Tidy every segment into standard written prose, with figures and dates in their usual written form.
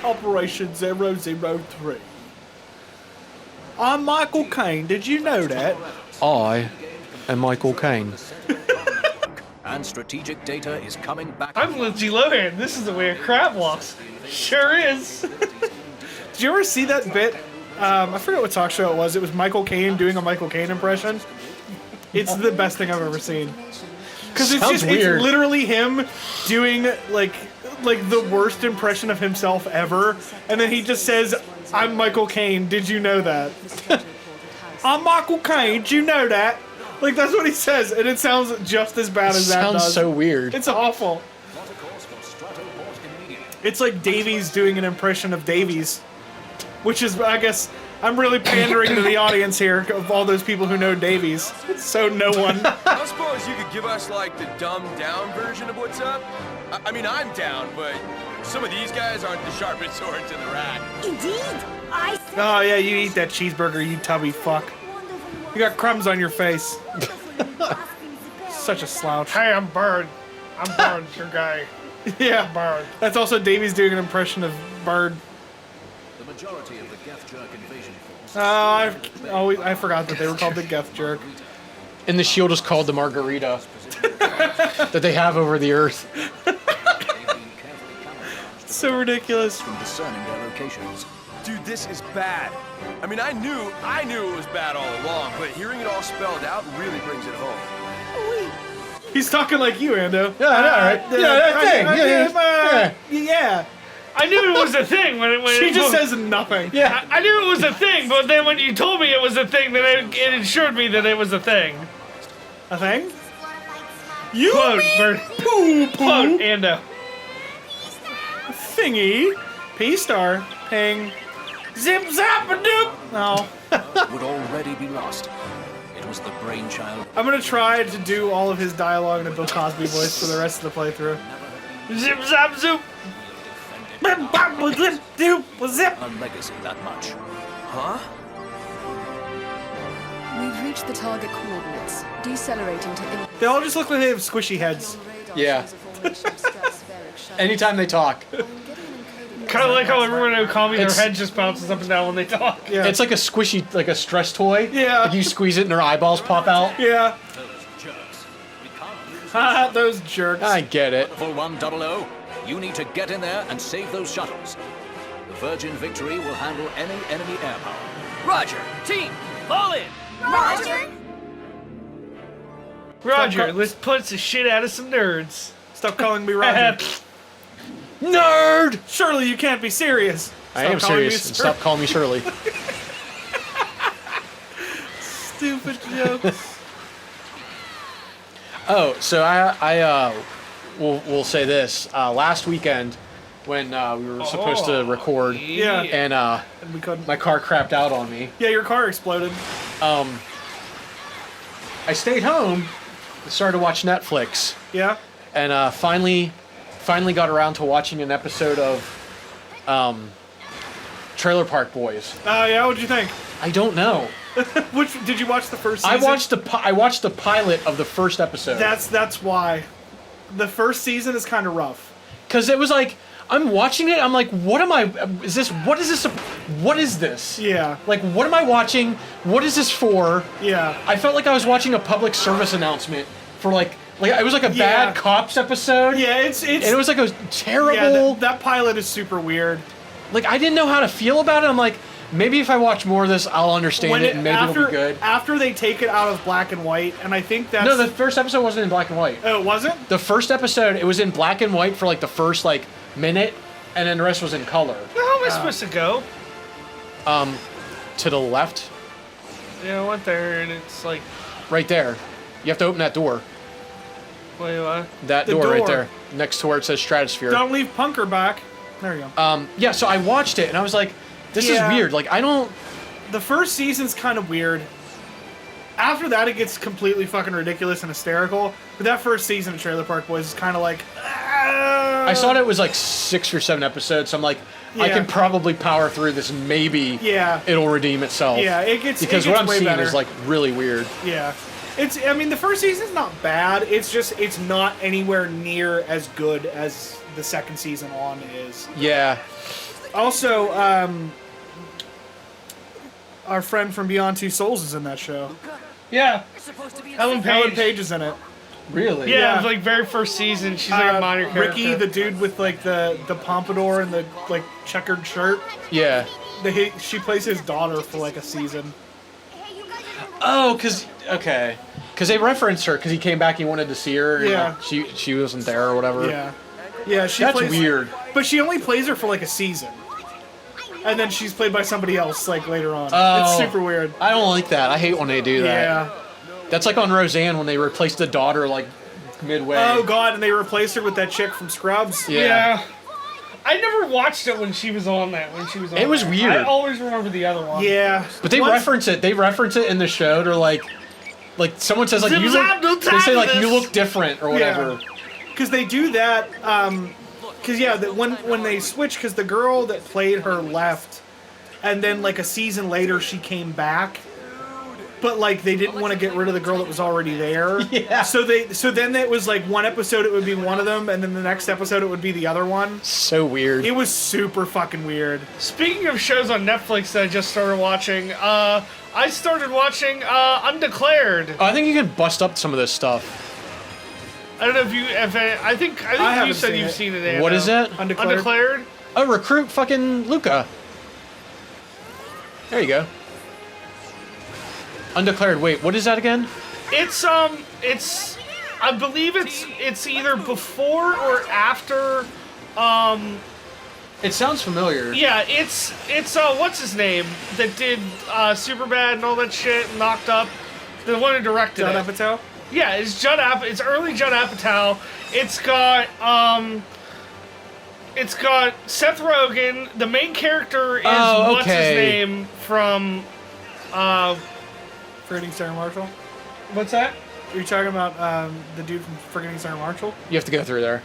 Operation 003. I'm Michael Caine. Did you know that? I am Michael Caine. And strategic data is coming back. I'm Lindsay Lohan. This is the way a crab walks. Sure is. Did you ever see that bit? I forget what talk show it was. It was Michael Caine doing a Michael Caine impression. It's the best thing I've ever seen. Because it's literally him doing like the worst impression of himself ever, and then he just says, "I'm Michael Caine. Did you know that?" I'm Michael Caine. Did you know that? Like that's what he says, and it sounds just as bad as that does. Sounds so weird. It's awful. It's like Davies doing an impression of Davies, which is, I guess, I'm really pandering to the audience here of all those people who know Davies. So no one. I suppose you could give us like the dumbed down version of what's up. I mean, I'm down, but some of these guys aren't the sharpest swords in the rack. Indeed, I. Oh yeah, you eat that cheeseburger, you tubby fuck. You got crumbs on your face. Such a slouch. Hey, I'm Bird. I'm Bird, your guy. Yeah, Bird. That's also Davies doing an impression of Bird. The majority of the Geth Jerk invasion force. I forgot that they were called the Geth Jerk. And the shield is called the Margarita that they have over the earth. So ridiculous. From discerning their locations. Dude, this is bad. I mean, I knew it was bad all along, but hearing it all spelled out really brings it home. He's talking like you, Ando. Yeah, I know, right? that thing. Yeah. I knew it was a thing when She just says nothing. Yeah, I knew it was a thing, but then when you told me it was a thing, then it assured me that it was a thing. A thing? You Quote, Bird. Quote, Ando. Thingy. P-star. Ping. Zip zap a doop. No. Would already be lost. It was the brainchild. I'm gonna try to do all of his dialogue in a Bill Cosby voice for the rest of the playthrough. Zip zap zoop. Zip. A legacy that much. Huh? We've reached the target coordinates. Decelerating to... They all just look like they have squishy heads. Yeah. Anytime they talk. Kind of like how everyone who call me, their head just bounces up and down when they talk. Yeah. It's like a squishy, like a stress toy. Yeah. Like you squeeze it and their eyeballs pop out. Yeah. Haha, those jerks. I get it. Full 100, you need to get in there and save those shuttles. The Virgin Victory will handle any enemy air power. Roger. Team, fall in. Roger. Roger, let's punch the shit out of some nerds. Stop calling me Roger. Nerd! Surely you can't be serious. I am serious. And stop calling me Shirley. Stupid jokes. Oh, so we'll say this. Last weekend, when we were supposed to record, Yeah. and And we couldn't. my car crapped out on me. Yeah, your car exploded. I stayed home, started to watch Netflix, Yeah. and finally got around to watching an episode of Trailer Park Boys. Yeah, what'd you think? I don't know. Which did you watch the first season? I watched the pilot of the first episode. That's why. The first season is kind of rough. Because it was like, I'm watching it, I'm like, what is this? Yeah. Like, what am I watching? What is this for? Yeah. I felt like I was watching a public service announcement for like it was like a bad cops episode. Yeah, it's And it was like a terrible. Yeah, that pilot is super weird. Like, I didn't know how to feel about it. I'm like, maybe if I watch more of this, I'll understand it and maybe it'll be good. After they take it out of black and white, and I think that's... No, the first episode wasn't in black and white. Oh, it wasn't? The first episode, it was in black and white for like the first like minute, and then the rest was in color. How am I supposed to go? To the left, Yeah, I went there and it's like, right there. You have to open that door. wait, what? That The door right door. there, next to where it says Stratosphere. Don't leave Punker back. There you go. Yeah, so I watched it and I was like, this Yeah. is weird. Like, I don't. The first season's kind of weird. After that, it gets completely fucking ridiculous and hysterical. But that first season of Trailer Park Boys is kind of like... I saw it was like 6 or 7 episodes, so I'm like, I Yeah. can probably power through this and maybe Yeah. it'll redeem itself. Yeah, it gets Because it what gets I'm way seeing better. is like really weird. Yeah. I mean, the first season's not bad. It's just it's not anywhere near as good as the second season on is. Yeah. Also, our friend from Beyond Two Souls is in that show. Yeah. Ellen Ellen Page. Page is in it. Really? Yeah, it was like very first season. She's like a minor character. Ricky, the dude with like the pompadour and the like checkered shirt. Yeah. She plays his daughter for like a season. Oh, because they referenced her because he came back. He wanted to see her. Yeah. And she wasn't there or whatever. Yeah. Yeah, she That's plays, weird. But she only plays her for like a season. And then she's played by somebody else like later on. Oh. It's super weird. I don't like that. I hate when they do that. Yeah. That's like on Roseanne when they replaced the daughter like midway. Oh god, and they replaced her with that chick from Scrubs. Yeah. I never watched it when she was on that. It was weird. I always remember the other one. Yeah. But they reference it. They reference it in the show. They're like someone says like There you was look. no They time say for like you this. look different or whatever. Because they do that. Because when they switch, because the girl that played her left, and then like a season later she came back. But like they didn't want to get rid of the girl that was already there. Yeah. So then it was like one episode it would be one of them, and then the next episode it would be the other one. So weird. It was super fucking weird. Speaking of shows on Netflix that I just started watching, I started watching Undeclared. I think you can bust up some of this stuff. I don't know if you, I think you haven't said seen you've it. seen it. What Ando. is it? Undeclared. Oh, recruit fucking Luca. There you go. Undeclared. Wait, what is that again? It's I believe it's either before or after. It sounds familiar. Yeah, it's what's his name that did Superbad and all that shit, Knocked Up, the one who directed Judd it. Apatow. Yeah, it's It's early Judd Apatow. It's got Seth Rogen. The main character is what's his name from Forgetting Sarah Marshall. what's that? Are you talking about the dude from Forgetting Sarah Marshall? You have to go through there.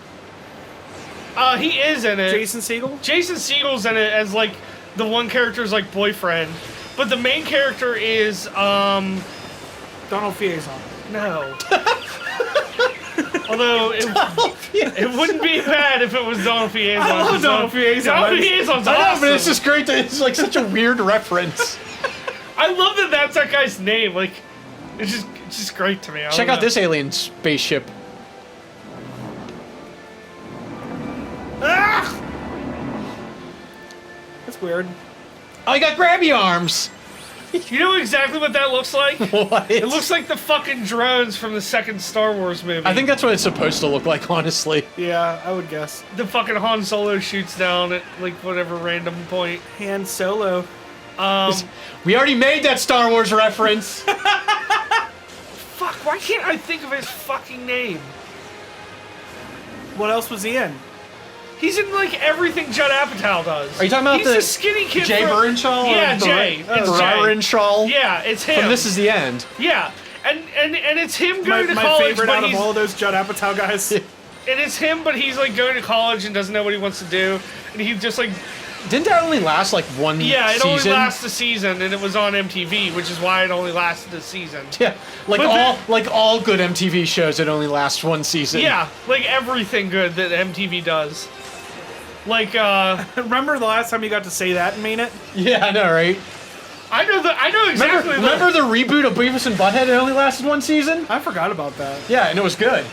He is in it. Jason Segel? Jason Segel's in it as like the one character's like boyfriend, but the main character is Donald Faison. no. Although it wouldn't be bad if it was Donald Faison. I love Donald Faison. Donald Faison's awesome. I know, but it's just great that it's like such a weird reference. I love that that's that guy's name. Like, it's just great to me. I Check don't out know. this alien spaceship. That's weird. Oh, you got grabby arms. You know exactly what that looks like? What? It looks like the fucking drones from the second Star Wars movie. I think that's what it's supposed to look like, honestly. Yeah, I would guess. the fucking Han Solo shoots down at like whatever random point. Han Solo. We already made that Star Wars reference. Fuck, why can't I think of his fucking name? What else was he in? He's in like everything Judd Apatow does. Are you talking about He's the skinny kid Jay from... Baruchel? Yeah, Jay. It's Jay. Baruchel. Yeah, it's him. From This Is the End. Yeah, and it's him My, going to my college, favorite but out of he's... all of those Judd Apatow guys. And it's him, but he's like going to college and doesn't know what he wants to do. And he just like... Didn't that only last like one Yeah, it season? only lasts a season, and it was on MTV, which is why it only lasted a season. Yeah, like all good MTV shows, it only lasts one season. Yeah, like everything good that MTV does. Like, Remember the last time you got to say that and mean it? Yeah, I know, right? I know exactly. Remember the reboot of Beavis and Butthead? It only lasted one season. I forgot about that. Yeah, and it was good.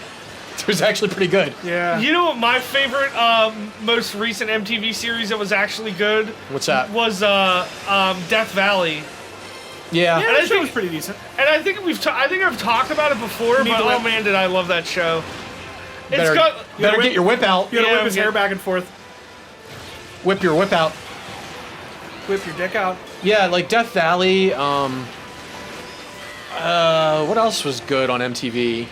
It was actually pretty good. Yeah. You know what my favorite, most recent MTV series that was actually good What's that? was Death Valley. Yeah. Yeah, And I that show think- was pretty decent. And I think I think I've talked about it before, need but to oh whip- man, did I love that show! It's Better, got better get your whip out. You gotta Yeah, whip his yeah. hair back and forth. Whip your whip out. Whip your dick out. Yeah, like Death Valley. What else was good on MTV?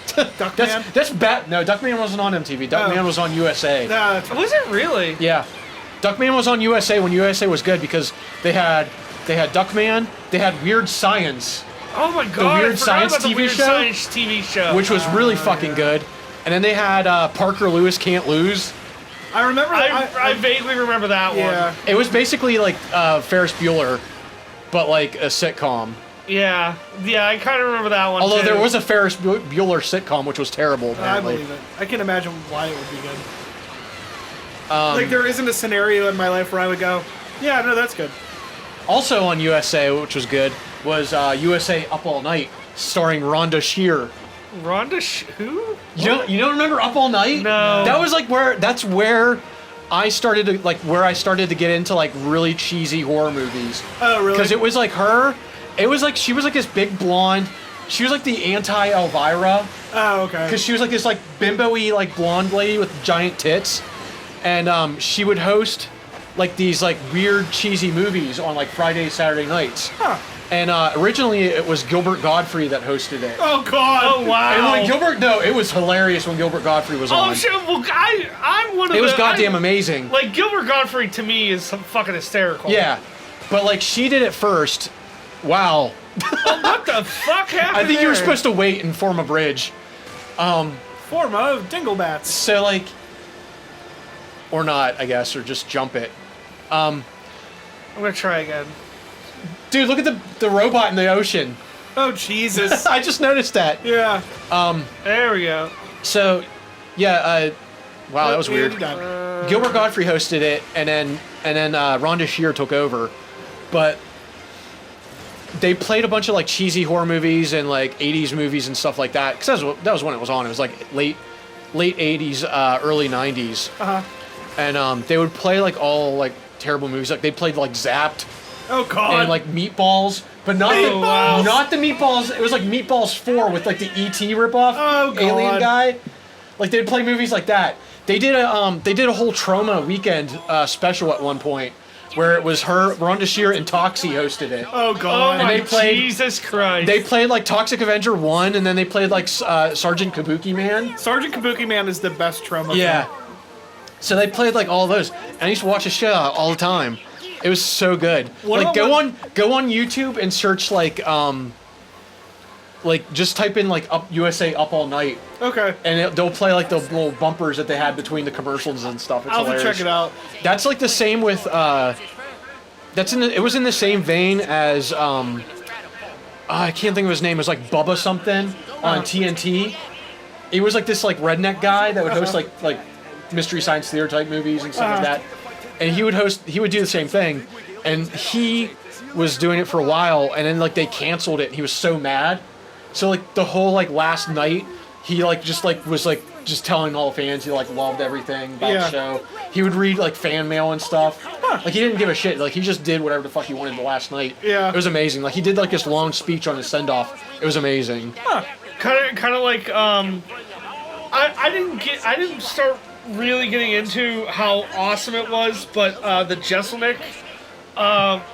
Duckman. That's bad. No, Duckman wasn't on MTV. Duckman Oh. was on USA. Nah, that's was it really? Yeah, Duckman was on USA when USA was good because they had Duckman. They had Weird Science, Oh my god! Weird I forgot Science about the TV Weird show? Science TV show. which was really fucking good. And then they had Parker Lewis Can't Lose. I remember. I vaguely remember that yeah. one. It was basically like Ferris Bueller, but like a sitcom. Yeah, I kind of remember that one. Although too. there was a Ferris Bueller sitcom, which was terrible. I Apparently. believe it. I can imagine why it would be good. Like, there isn't a scenario in my life where I would go, yeah, no, that's good. Also on USA, which was good, was USA Up All Night, starring Rhonda Shear. Who? You don't remember Up All Night? No. That was like where I started to get into like really cheesy horror movies. Oh, really? Because it was like her. It was like she was like this big blonde. She was like the anti Elvira. Oh, okay. Because she was like this like bimbo-y like blonde lady with giant tits, and she would host like these like weird cheesy movies on like Friday, Saturday nights. Huh. And originally it was Gilbert Gottfried that hosted it. Oh, God. Oh, wow. And it was hilarious when Gilbert Gottfried was on. Oh shit! Well, I'm one of It was goddamn amazing. Like Gilbert Gottfried to me is fucking hysterical. Yeah, but like she did it first. Wow. What the fuck happened? I think you were there? supposed to wait and form a bridge. Form of dinglebats. So like, or not, I guess, or just jump it. I'm gonna try again. Dude, look at the robot in the ocean. Oh, Jesus. I just noticed that. Yeah. There we go. So, yeah. Wow, that was Yeah, weird. you got it. Gilbert Gottfried hosted it, and then Rhonda Shear took over, but they played a bunch of like cheesy horror movies and like 80s movies and stuff like that. Because that was when it was on. It was like late 80s, early 90s. Uh-huh. And they would play like all like terrible movies. Like they played like Zapped Oh, God. and like Meatballs, but not Meatballs! not the Meatballs. It was like Meatballs 4 with like the E.T. ripoff Oh, God. alien guy. Like they'd play movies like that. They did a whole Trauma weekend special at one point where it was her, Rhonda Shear, and Toxie hosted it. Oh, Oh God. And my they played- Jesus Christ! They played like Toxic Avenger 1, and then they played like Sergeant Kabuki Man. Sergeant Kabuki Man is the best trauma Yeah. film. So they played like all those, and I used to watch the shit out all the time. It was so good. What Like about go on YouTube and search like just type in like USA Up All Night, Okay. and they'll play like the little bumpers that they had between the commercials and stuff. It's I'll have to hilarious. check it out. That's like the same with it was in the same vein as I can't think of his name. It was like Bubba something on TNT. He was like this like redneck guy that would host like Mystery Science Theater type movies and stuff like that. And he would do the same thing. And he was doing it for a while, and then like they canceled it. And he was so mad. So like the whole like last night, he like was just telling all the fans he like loved everything about Yeah. the show. He would read like fan mail and stuff. Like he didn't give a shit. Like he just did whatever the fuck he wanted the last night. Yeah. It was amazing. Like he did like this long speech on his send off. It was amazing. kind of like I didn't start really getting into how awesome it was, but the Jeselnik,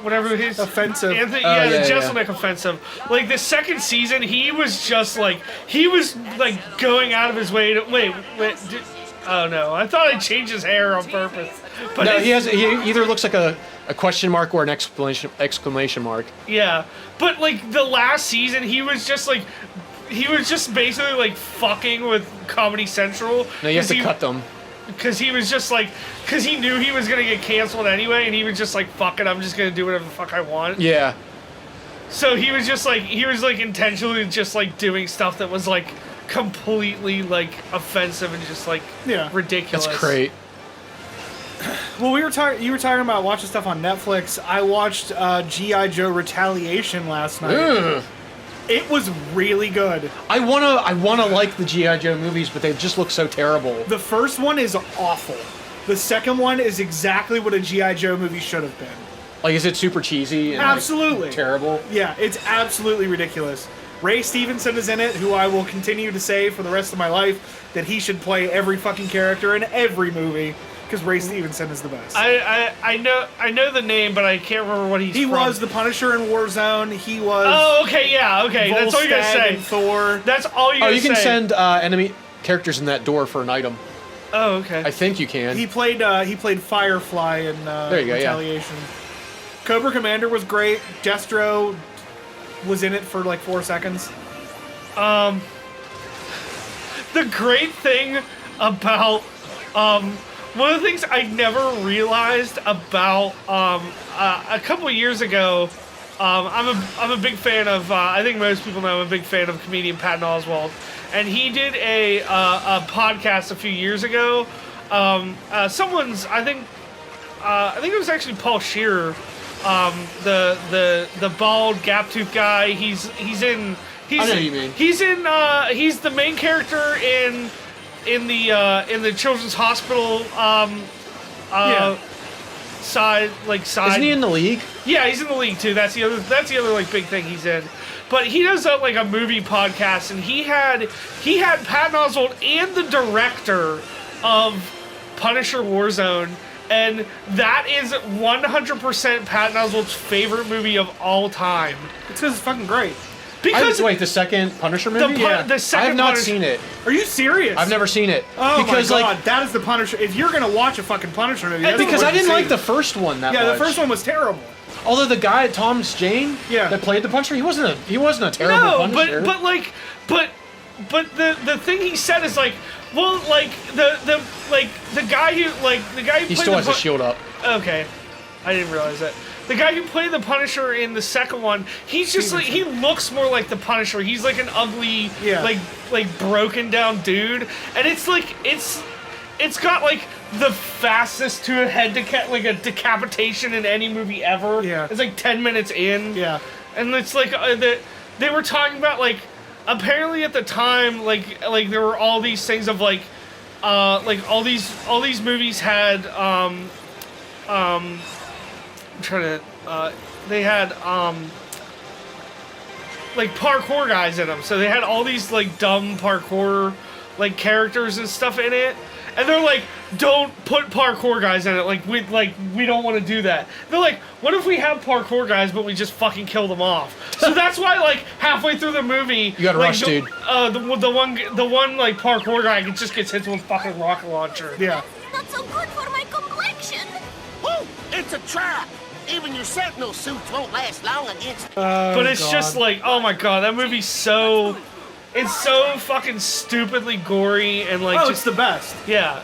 whatever his Offensive. Anthony, Oh, the yeah, yeah. Jeselnik offensive. Like the second season, he was going out of his way to wait. Oh no, I thought I changed his hair on purpose. But No, it's- he either looks like a question mark or an exclamation mark. Yeah, but like the last season, he was just basically like fucking with Comedy Central. No, you have to cut them. Because he was just like, because he knew he was gonna get canceled anyway, and he was just like, fuck it, I'm just gonna do whatever the fuck I want. Yeah. So he was intentionally just like doing stuff that was like completely like offensive and just like Yeah. ridiculous. That's great. Well, you were talking about watching stuff on Netflix. I watched G.I. Joe Retaliation last night. Ugh. It was really good. I wanna like the G.I. Joe movies, but they just look so terrible. The first one is awful. The second one is exactly what a G.I. Joe movie should have been. Like, is it super cheesy? And, like, Absolutely. terrible. Yeah, it's absolutely ridiculous. Ray Stevenson is in it, who I will continue to say for the rest of my life that he should play every fucking character in every movie, because Ray Stevenson is the best. I know the name, but I can't remember what he's He from. was the Punisher in Warzone. He was Oh, okay, yeah, okay. That's all you gotta Volstagg say. in Thor. That's all you Oh, gotta you can say. send enemy characters in that door for an item. Oh, okay. I think you can. He played Firefly in There you go, yeah. Retaliation. Cobra Commander was great. Destro was in it for like 4 seconds. The great thing about one of the things I never realized about a couple of years ago, I'm a big fan of. I think most people know I'm a big fan of comedian Patton Oswalt, and he did a podcast a few years ago. Someone's I think it was actually Paul Shearer, the bald gap tooth guy. He's in. I know what you mean. He's the main character in the children's hospital. Side. Isn't he in the league? Yeah, he's in the league too. That's the other like big thing he's in. But he does like a movie podcast, and he had Patton Oswalt and the director of Punisher Warzone, and that is 100% Patton Oswalt's favorite movie of all time. It's because it's fucking great. Because wait, the second Punisher movie? the second I have not Punisher- seen it. Are you serious? I've never seen it. Oh because my god, that is the Punisher. If you're gonna watch a fucking Punisher movie, that's because the I one to didn't like see. the first one that much. Yeah, the first one was terrible. Although the guy Thomas Jane Yeah. that played the Punisher, he wasn't a terrible No, Punisher. but the thing he said is like, well, like the guy who he played still the has a shield up. Okay, I didn't realize that. The guy who played the Punisher in the second one, he's just like, he looks more like the Punisher. He's like an ugly, Yeah. like broken down dude, and it's like it's got like the fastest to a head a decapitation in any movie ever. Yeah. It's like 10 minutes in. Yeah. And it's like they were talking about like apparently at the time like there were all these things of like all these movies had I'm trying to they had like parkour guys in them, so they had all these like dumb parkour like characters and stuff in it, and they're like, don't put parkour guys in it, we don't want to do that. They're like, what if we have parkour guys but we just fucking kill them off? So that's why like halfway through the movie You gotta rush, dude. The one like parkour guy just gets hit with a fucking rocket launcher. Yeah. Not so good for my complexion. Oh, it's a trap. Even your sentinel suits won't last long against. But it's just like, oh my god, that movie's so... It's so fucking stupidly gory and like Oh, just... it's the best. Yeah.